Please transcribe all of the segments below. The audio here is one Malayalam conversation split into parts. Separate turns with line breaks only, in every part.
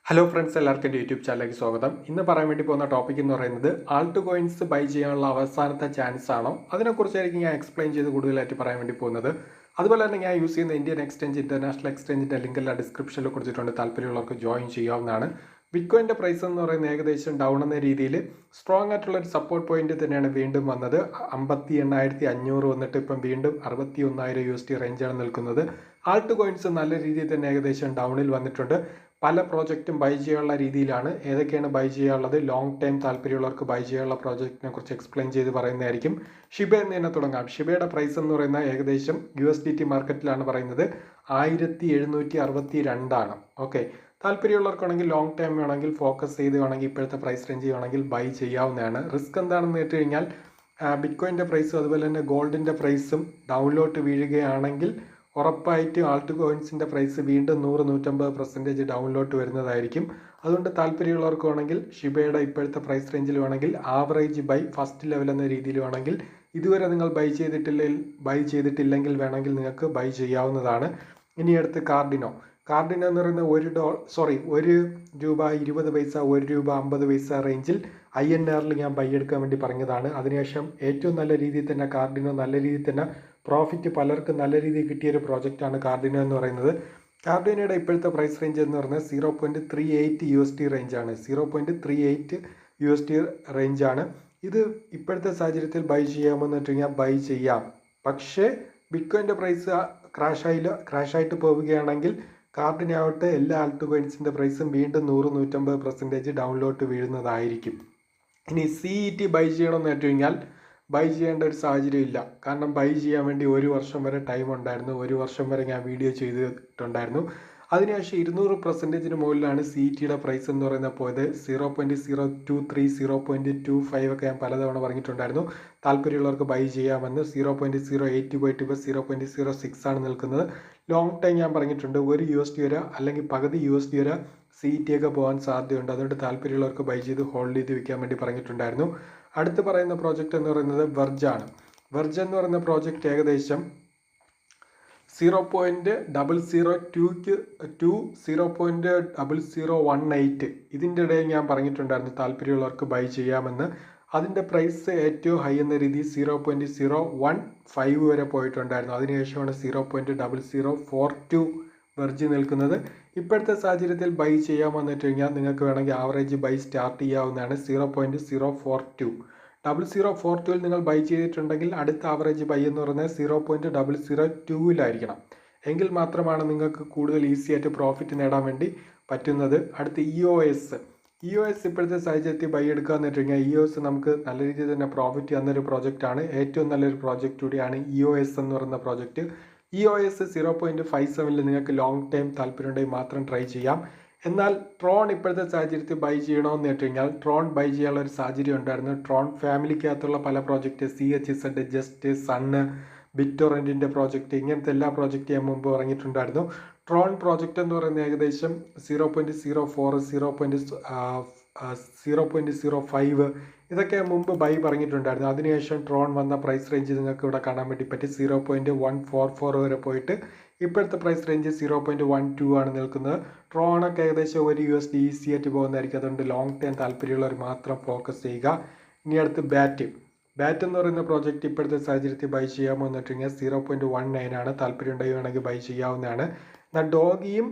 ഹലോ ഫ്രണ്ട്സ്, എല്ലാവർക്കും എൻ്റെ യൂട്യൂബ് ചാനലിലേക്ക് സ്വാഗതം. ഇന്ന് പറയാൻ വേണ്ടി പോകുന്ന ടോപ്പിക് എന്ന് പറയുന്നത് ആൾട്ട് കോയിൻസ് ബൈ ചെയ്യാനുള്ള അവസാനത്തെ ചാൻസ് ആണോ, അതിനെക്കുറിച്ചായിരിക്കും ഞാൻ എക്സ്പ്ലെയിൻ ചെയ്ത് കൂടുതലായിട്ട് പറയാൻ വേണ്ടി പോകുന്നത്. അതുപോലെ തന്നെ ഞാൻ യൂസ് ചെയ്യുന്ന ഇന്ത്യൻ എക്സ്ചേഞ്ച്, ഇന്റർനാഷണൽ എക്സ്ചേഞ്ചിൻ്റെ ലിങ്ക് എല്ലാം ഡിസ്ക്രിപ്ഷനിൽ കൊടുത്തിട്ടുണ്ട്. താല്പര്യമുള്ളവർക്ക് ജോയിൻ ചെയ്യാവുന്നതാണ്. ബിറ്റ്കോയിൻ്റെ പ്രൈസ് എന്ന് പറയുന്നത് ഏകദേശം ഡൗൺ എന്ന രീതിയിൽ സ്ട്രോങ് ആയിട്ടുള്ള ഒരു സപ്പോർട്ട് പോയിന്റ് തന്നെയാണ് വീണ്ടും വന്നത്. 58,500 വന്നിട്ട് ഇപ്പം വീണ്ടും 61,000 USD റേഞ്ചാണ് നിൽക്കുന്നത്. ആൾട്ട് കോയിൻസ് നല്ല രീതിയിൽ തന്നെ ഏകദേശം ഡൗണിൽ വന്നിട്ടുണ്ട്. പല പ്രോജക്റ്റും ബൈ ചെയ്യാനുള്ള രീതിയിലാണ്. ഏതൊക്കെയാണ് ബൈ ചെയ്യാനുള്ളത്, ലോങ് ടൈം താല്പര്യമുള്ളവർക്ക് ബൈ ചെയ്യാനുള്ള പ്രോജക്റ്റിനെ കുറിച്ച് എക്സ്പ്ലെയിൻ ചെയ്ത് പറയുന്നതായിരിക്കും. ഷിബ എന്ന് തന്നെ തുടങ്ങാം. ഷിബയുടെ പ്രൈസ് എന്ന് പറയുന്നത് ഏകദേശം USDT മാർക്കറ്റിലാണ് പറയുന്നത് 1762 ഓക്കെ. താല്പര്യമുള്ളവർക്കാണെങ്കിൽ ലോങ് ടൈം വേണമെങ്കിൽ ഫോക്കസ് ചെയ്ത് വേണമെങ്കിൽ ഇപ്പോഴത്തെ പ്രൈസ് റേഞ്ച് വേണമെങ്കിൽ ബൈ ചെയ്യാവുന്നതാണ്. റിസ്ക് എന്താണെന്ന് കേട്ട് കഴിഞ്ഞാൽ ബിറ്റ്കോയിൻ്റെ പ്രൈസും അതുപോലെ തന്നെ ഗോൾഡിൻ്റെ പ്രൈസും ഡൗണിലോട്ട് വീഴുകയാണെങ്കിൽ ഉറപ്പായിട്ട് ആൾട്ട് കോയിൻസിൻ്റെ പ്രൈസ് വീണ്ടും 100-150% ഡൗണിലോട്ട് വരുന്നതായിരിക്കും. അതുകൊണ്ട് താല്പര്യമുള്ളവർക്ക് വേണമെങ്കിൽ ഷിബയുടെ ഇപ്പോഴത്തെ പ്രൈസ് റേഞ്ചിൽ വേണമെങ്കിൽ ആവറേജ് ബൈ ഫസ്റ്റ് ലെവൽ എന്ന രീതിയിൽ വേണമെങ്കിൽ, ഇതുവരെ നിങ്ങൾ ബൈ ചെയ്തിട്ടില്ലെങ്കിൽ വേണമെങ്കിൽ നിങ്ങൾക്ക് ബൈ ചെയ്യാവുന്നതാണ്. ഇനി അടുത്ത് കാർഡിനോ എന്ന് പറയുന്ന ₹1 ₹1.20 റേഞ്ചിൽ INR ഞാൻ ബൈ എടുക്കാൻ വേണ്ടി പറഞ്ഞതാണ്. അതിനുശേഷം ഏറ്റവും നല്ല രീതിയിൽ തന്നെ കാർഡിനോ നല്ല രീതിയിൽ തന്നെ പ്രോഫിറ്റ് പലർക്കും നല്ല രീതിയിൽ കിട്ടിയൊരു പ്രോജക്റ്റാണ് കാർഡിനോ എന്ന് പറയുന്നത്. കാർഡിനോയുടെ ഇപ്പോഴത്തെ പ്രൈസ് റേഞ്ച് എന്ന് പറയുന്നത് 0.38 USD റേഞ്ചാണ്. 0.38 USD റേഞ്ചാണ്. ഇത് ഇപ്പോഴത്തെ സാഹചര്യത്തിൽ ബൈ ചെയ്യാമെന്ന് വെച്ച് കഴിഞ്ഞാൽ ബൈ ചെയ്യാം. പക്ഷേ ബിറ്റ്കോയിൻ്റെ പ്രൈസ് ക്രാഷായിട്ട് പോവുകയാണെങ്കിൽ കാർഡിനാവട്ടെ എല്ലാ ആൾട്ട് കോയിൻസിൻ്റെ പ്രൈസും വീണ്ടും 100-150% ഡൗണിലോട്ട് വീഴുന്നതായിരിക്കും. ഇനി CET ബൈ ചെയ്യണമെന്ന് വെച്ച് കഴിഞ്ഞാൽ ബൈ ചെയ്യേണ്ട ഒരു സാഹചര്യം ഇല്ല. കാരണം ബൈ ചെയ്യാൻ വേണ്ടി 1 വർഷം വരെ ടൈം ഉണ്ടായിരുന്നു. 1 വർഷം വരെ ഞാൻ വീഡിയോ ചെയ്തിട്ടുണ്ടായിരുന്നു. അതിനുശേഷം 200% മുകളിലാണ് CETയുടെ പ്രൈസ് എന്ന് പറയുന്നത് പോയത്. 0.023 0.25 ഒക്കെ ഞാൻ പലതവണ പറഞ്ഞിട്ടുണ്ടായിരുന്നു. താല്പര്യമുള്ളവർക്ക് ബൈ ചെയ്യാമെന്ന്. 0.08 പോയിട്ട് ഇപ്പോൾ 0.06 ആണ് നിൽക്കുന്നത്. ലോങ് ടൈം ഞാൻ പറഞ്ഞിട്ടുണ്ട്. 1 USD വരെ അല്ലെങ്കിൽ പകുതി USD വരെ CET ഒക്കെ പോകാൻ സാധ്യതയുണ്ട്. അതുകൊണ്ട് താല്പര്യമുള്ളവർക്ക് ബൈ ചെയ്ത് ഹോൾഡ് ചെയ്ത് വെക്കാൻ വേണ്ടി പറഞ്ഞിട്ടുണ്ടായിരുന്നു. അടുത്ത് പറയുന്ന പ്രോജക്റ്റ് എന്ന് പറയുന്നത് വെർജാണ്. വെർജ് എന്ന് പറയുന്ന പ്രോജക്റ്റ് ഏകദേശം 0.002 ഇതിൻ്റെ ഇടയിൽ ഞാൻ പറഞ്ഞിട്ടുണ്ടായിരുന്നു താല്പര്യമുള്ളവർക്ക് ബൈ ചെയ്യാമെന്ന്. അതിൻ്റെ പ്രൈസ് ഏറ്റവും ഹൈ എന്ന രീതിയിൽ 0.015 വരെ പോയിട്ടുണ്ടായിരുന്നു. അതിനുശേഷമാണ് 0.0042 വെർജ് നിൽക്കുന്നത്. ഇപ്പോഴത്തെ സാഹചര്യത്തിൽ ബൈ ചെയ്യാമെന്ന് വെച്ച് കഴിഞ്ഞാൽ നിങ്ങൾക്ക് വേണമെങ്കിൽ ആവറേജ് ബൈ സ്റ്റാർട്ട് ചെയ്യാവുന്നതാണ്. 0.042 0.042 നിങ്ങൾ ബൈ ചെയ്തിട്ടുണ്ടെങ്കിൽ അടുത്ത ആവറേജ് ബൈ എന്ന് പറയുന്നത് 0.002 എങ്കിൽ മാത്രമാണ് നിങ്ങൾക്ക് കൂടുതൽ ഈസി ആയിട്ട് പ്രോഫിറ്റ് നേടാൻ വേണ്ടി പറ്റുന്നത്. അടുത്ത് EOS ഇപ്പോഴത്തെ സാഹചര്യത്തിൽ ബൈ എടുക്കുക എന്ന് വെച്ച് കഴിഞ്ഞാൽ EOS നമുക്ക് നല്ല രീതിയിൽ തന്നെ പ്രോഫിറ്റ് തന്നൊരു പ്രോജക്റ്റാണ്. ഏറ്റവും നല്ലൊരു പ്രോജക്റ്റ് കൂടിയാണ് EOS എന്ന് പറയുന്ന പ്രോജക്റ്റ്. EOS 0.57 നിങ്ങൾക്ക് ലോങ് ടൈം താല്പര്യമുണ്ടെങ്കിൽ മാത്രം ട്രൈ ചെയ്യാം. എന്നാൽ ട്രോൺ ഇപ്പോഴത്തെ സാഹചര്യത്തിൽ ബൈ ചെയ്യണമെന്ന് വെച്ച് കഴിഞ്ഞാൽ ട്രോൺ ബൈ ചെയ്യാനുള്ള ഒരു സാഹചര്യം ഉണ്ടായിരുന്നു. ട്രോൺ ഫാമിലിക്കകത്തുള്ള പല പ്രോജക്റ്റ് CHZ, ജസ്റ്റ്, സണ്ണ്, ബിറ്റോറൻറ്റിൻ്റെ പ്രോജക്റ്റ്, ഇങ്ങനത്തെ എല്ലാ പ്രോജക്റ്റ് ഞാൻ മുമ്പ് പറഞ്ഞിട്ടുണ്ടായിരുന്നു. ട്രോൺ പ്രോജക്റ്റ് എന്ന് പറയുന്നത് ഏകദേശം 0.04 0.05 ഇതൊക്കെ മുമ്പ് ബൈ പറഞ്ഞിട്ടുണ്ടായിരുന്നു. അതിനുശേഷം ട്രോൺ വന്ന പ്രൈസ് റേഞ്ച് നിങ്ങൾക്ക് ഇവിടെ കാണാൻ വേണ്ടി പറ്റി. 0.144 വരെ പോയിട്ട് ഇപ്പോഴത്തെ പ്രൈസ് റേഞ്ച് 0.12 ആണ് നിൽക്കുന്നത്. ട്രോണൊക്കെ ഏകദേശം 1 USD ഈസി ആയിട്ട് പോകുന്നതായിരിക്കും. അതുകൊണ്ട് ലോങ് ടൈം താല്പര്യമുള്ളവർ മാത്രം ഫോക്കസ് ചെയ്യുക. ഇനി അടുത്ത് ബാറ്റ് എന്ന് പറയുന്ന പ്രോജക്റ്റ് ഇപ്പോഴത്തെ സാഹചര്യത്തിൽ ബൈ ചെയ്യാമോ എന്ന് വെച്ച് കഴിഞ്ഞാൽ 0.19 ആണ്. താല്പര്യം ഉണ്ടെങ്കിൽ ബൈ ചെയ്യാവുന്നതാണ്. എന്നാൽ ഡോഗിയും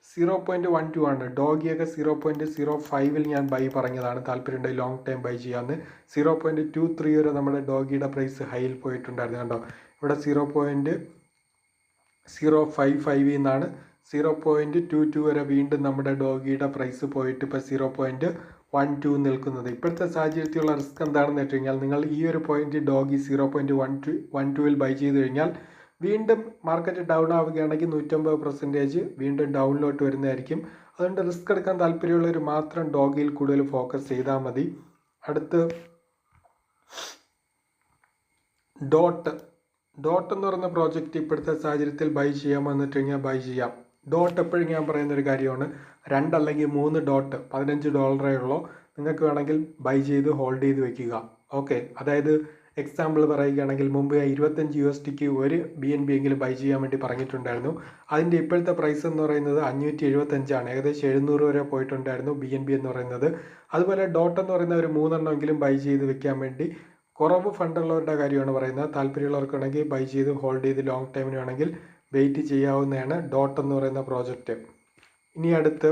0.12 ആണ്. ഡോഗിയൊക്കെ 0.05 ഞാൻ ബൈ പറഞ്ഞതാണ്. താല്പര്യം ഉണ്ടെങ്കിൽ ലോങ് ടൈം ബൈ ചെയ്യാമെന്ന്. 0.23 വരെ നമ്മുടെ ഡോഗിയുടെ പ്രൈസ് ഹൈയിൽ പോയിട്ടുണ്ടായിരുന്നു. കണ്ടോ, ഇവിടെ 0.055 എന്നാണ് 0.22 വരെ വീണ്ടും നമ്മുടെ ഡോഗിയുടെ പ്രൈസ് പോയിട്ട് ഇപ്പോൾ 0.12 നിൽക്കുന്നത്. ഇപ്പോഴത്തെ സാഹചര്യത്തിലുള്ള റിസ്ക് എന്താണെന്ന് വെച്ച് കഴിഞ്ഞാൽ നിങ്ങൾ ഈ ഒരു പോയിന്റ് ഡോഗി 0.12 ബൈ ചെയ്ത് കഴിഞ്ഞാൽ വീണ്ടും മാർക്കറ്റ് ഡൗൺ ആവുകയാണെങ്കിൽ 150% വീണ്ടും ഡൗണിലോട്ട് വരുന്നതായിരിക്കും. അതുകൊണ്ട് റിസ്ക് എടുക്കാൻ താല്പര്യമുള്ളവർ മാത്രം ഡോഗിയിൽ കൂടുതൽ ഫോക്കസ് ചെയ്താൽ മതി. അടുത്ത് ഡോട്ട് എന്ന് പറയുന്ന പ്രോജക്റ്റ് ഇപ്പോഴത്തെ സാഹചര്യത്തിൽ ബൈ ചെയ്യാമെന്ന് വെച്ച് കഴിഞ്ഞാൽ ബൈ ചെയ്യാം. ഡോട്ട് എപ്പോഴും ഞാൻ പറയുന്നൊരു കാര്യമാണ്. 2 അല്ലെങ്കിൽ 3 ഡോട്ട് $15 ഉള്ളൂ. നിങ്ങൾക്ക് വേണമെങ്കിൽ ബൈ ചെയ്ത് ഹോൾഡ് ചെയ്ത് വെക്കുക. ഓക്കെ, അതായത് എക്സാമ്പിൾ പറയുകയാണെങ്കിൽ മുമ്പ് 25 USDക്ക് ഒരു BNB എങ്കിലും ബൈ ചെയ്യാൻ വേണ്ടി പറഞ്ഞിട്ടുണ്ടായിരുന്നു. അതിൻ്റെ ഇപ്പോഴത്തെ പ്രൈസ് എന്ന് പറയുന്നത് 575 ഏകദേശം 700 വരെ പോയിട്ടുണ്ടായിരുന്നു BNB എന്ന് പറയുന്നത്. അതുപോലെ ഡോട്ട് എന്ന് പറയുന്ന ഒരു 3 എണ്ണമെങ്കിലും ബൈ ചെയ്ത് വെക്കാൻ വേണ്ടി കുറവ് ഫണ്ടുള്ളവരുടെ കാര്യമാണ് പറയുന്നത്. താല്പര്യമുള്ളവർക്കാണെങ്കിൽ ബൈ ചെയ്ത് ഹോൾഡ് ചെയ്ത് ലോങ് ടൈമിന് വേണമെങ്കിൽ വെയിറ്റ് ചെയ്യാവുന്നതാണ് ഡോട്ട് എന്ന് പറയുന്ന പ്രോജക്റ്റ്. ഇനി അടുത്ത്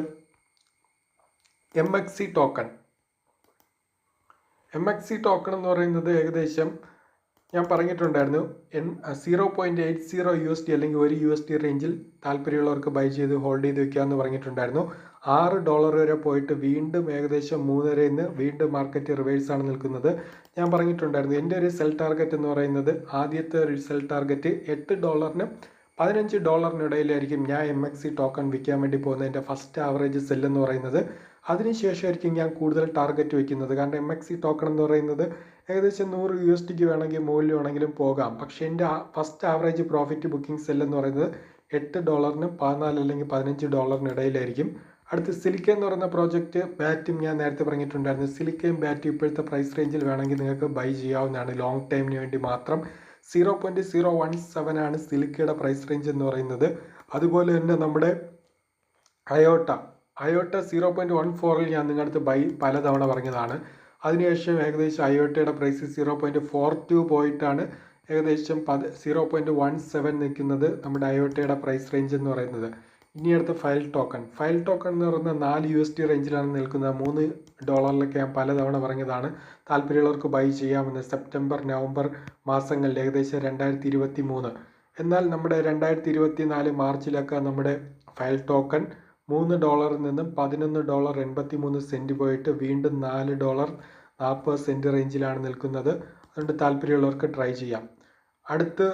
MXC ടോക്കൺ. MXC ടോക്കൺ എന്ന് പറയുന്നത് ഏകദേശം ഞാൻ പറഞ്ഞിട്ടുണ്ടായിരുന്നു 0.80 USD അല്ലെങ്കിൽ $1 റേഞ്ചിൽ താല്പര്യമുള്ളവർക്ക് ബൈ ചെയ്ത് ഹോൾഡ് ചെയ്ത് വെക്കാമെന്ന് പറഞ്ഞിട്ടുണ്ടായിരുന്നു. $6 വരെ പോയിട്ട് വീണ്ടും ഏകദേശം 3.5 വീണ്ടും മാർക്കറ്റ് റിവേഴ്സാണ് നിൽക്കുന്നത്. ഞാൻ പറഞ്ഞിട്ടുണ്ടായിരുന്നു എൻ്റെ ഒരു സെൽ ടാർഗറ്റ് എന്ന് പറയുന്നത് ആദ്യത്തെ ഒരു സെൽ ടാർഗറ്റ് $8 $15 ഞാൻ MXC ടോക്കൺ വിൽക്കാൻ വേണ്ടി പോകുന്നത്. എൻ്റെ ഫസ്റ്റ് ആവറേജ് സെല്ലെന്ന് പറയുന്നത്. അതിനുശേഷമായിരിക്കും ഞാൻ കൂടുതൽ ടാർഗറ്റ് വയ്ക്കുന്നത്. കാരണം MXC ടോക്കൺ എന്ന് പറയുന്നത് ഏകദേശം $100 USDക്ക് വേണമെങ്കിൽ മുകളിൽ വേണമെങ്കിലും പോകാം. പക്ഷേ എൻ്റെ ഫസ്റ്റ് ആവറേജ് പ്രോഫിറ്റ് ബുക്കിംഗ് സെല്ലെന്ന് പറയുന്നത് $8 14 അല്ലെങ്കിൽ $15 അടുത്ത് സിലിക്ക എന്ന് പറയുന്ന പ്രോജക്റ്റ് ബാറ്റും ഞാൻ നേരത്തെ പറഞ്ഞിട്ടുണ്ടായിരുന്നു. സിലിക്കയും ബാറ്റും ഇപ്പോഴത്തെ പ്രൈസ് റേഞ്ചിൽ വേണമെങ്കിൽ നിങ്ങൾക്ക് ബൈ ചെയ്യാവുന്നതാണ് ലോങ് ടൈമിന് വേണ്ടി മാത്രം. 0.017 സിലിക്കയുടെ പ്രൈസ് റേഞ്ച് എന്ന് പറയുന്നത്. അതുപോലെ തന്നെ നമ്മുടെ അയോട്ട 0.14 ഞാൻ നിങ്ങളുടെ ബൈ പലതവണ പറഞ്ഞതാണ്. അതിനുശേഷം ഏകദേശം അയോട്ടയുടെ പ്രൈസ് 0.42 പോയിട്ടാണ് ഏകദേശം 0.17 നിൽക്കുന്നത് നമ്മുടെ അയോട്ടയുടെ പ്രൈസ് റേഞ്ച് എന്ന് പറയുന്നത്. ഇനി അടുത്ത ഫയൽ ടോക്കൺ എന്ന് പറയുന്നത് $4 റേഞ്ചിലാണ് നിൽക്കുന്നത്. $3 ഞാൻ പലതവണ പറഞ്ഞതാണ്. താല്പര്യമുള്ളവർക്ക് ബൈ ചെയ്യാമെന്ന് സെപ്റ്റംബർ നവംബർ മാസങ്ങളിൽ ഏകദേശം 2023. എന്നാൽ നമ്മുടെ 2024 മാർച്ചിലൊക്കെ നമ്മുടെ ഫയൽ ടോക്കൺ $3 നിന്നും $11.83 പോയിട്ട് വീണ്ടും $4.40 റേഞ്ചിലാണ് നിൽക്കുന്നത്. അതുകൊണ്ട് താല്പര്യമുള്ളവർക്ക് ട്രൈ ചെയ്യാം. അടുത്ത്